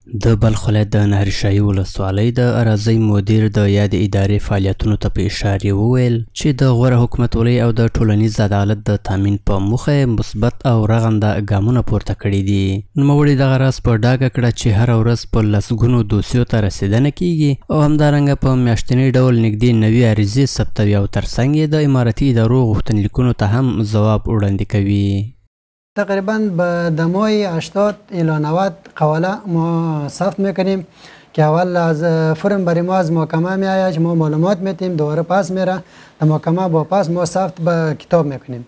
د بلخ ولایت د نهرشاهي ولسوالۍ د اراضۍ مدیر د یادې ادارې فعالیتونو ته په اشارې وویل چې د غوره حکومتولۍ او د ټولنیز عدالت د تامین په موخه مثبت او رغنده ګامونه پورته کړي دي. نوموړي دغه راز په ډاګه کړه چې هره ورځ په لسګونو دوسیو ته رسېدنه کیږي او همدارنګه په میاشتني ډول نږدې 90 عریضې ثبتوي او ترڅنګ یې د امارتي ادارو غوښتنلیکونو ته هم ځواب وړاندې کوي. تقریبا به دمای 80 الی 90 قواله ما ثبت میکنیم که اول از فرم برای ما از محکمه میآید، ما معلومات میتیم، دوباره پس میره در محکمه، با پس ما ثبت به کتاب میکنیم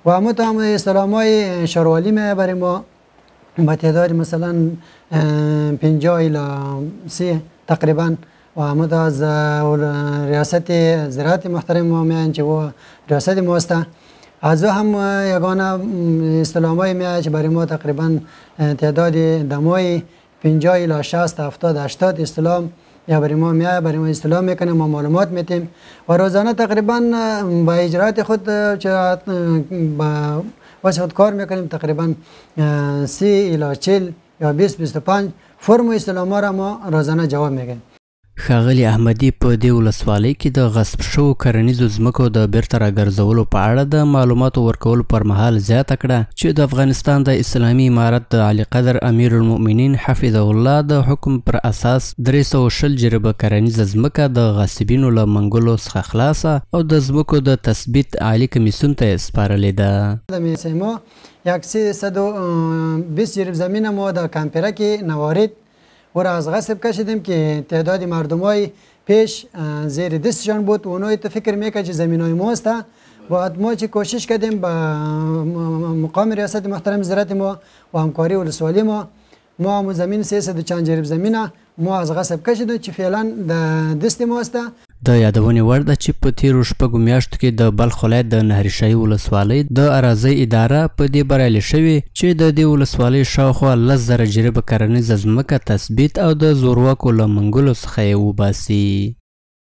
و همون هم استعلامای شاروالی میآید برای ما با تعداد مثلا 50 الی 30 تقریبا و همون از ریاست زراعت محترم ما میآیند که و ریاست ماست. از هم یگانه استعلامای میاد که برای ما تقریبا تعداد دمای 50 الی 60 70 80 استعلام یا برای ما میاد، برای ما استعلام میکنه، ما معلومات میتیم و روزانه تقریبا با اجرات خود با واسه خود کار میکنیم. تقریبا 30 الی 40 یا 20 25 فرم استعلام را ما روزانه جواب میگیم. ښاغلي احمدي په دې ولسوالۍ کې د غصب شوو کرنیزو ځمکو د بیرته راګرځولو په اړه د معلوماتو ورکولو پر مهال زیاته کړه چې د افغانستان د اسلامي امارت د عالی قدر امیر المؤمنین حفظه الله د حکم پر اساس 320 جریبه کرنیزه ځمکه د غاصبینو له منګولو څخه خلاصه او د ځمکو د تثبیت عالی کمیسیون ته سپارلې ده. ما 320 جریب زمین ما در کمپیرک نوارد و را از غصب کشیدیم که تعداد مردمای پیش زیر دستشان بود و اونایی تو فکر میکنه که زمینای ماست و ما چی کوشش کردیم با مقام ریاست محترم زراعت ما و همکاری ولسوالی ما هم زمین 300 چند جریب زمینه ما از غصب کشیدیم چې فعلا د دست ماست. د یادونې وړ ده چې په تیرو شپږو میاشتو کې د بلخ ولایت د نهرشاهي ولسوالۍ د اراضۍ اداره په دې بریالې شوې چې د دې ولسوالۍ شاوخوا 10,000 جریبه کرنیزه ځمکه تثبیت او د زورواکو له منګولو څخه یې وباسي.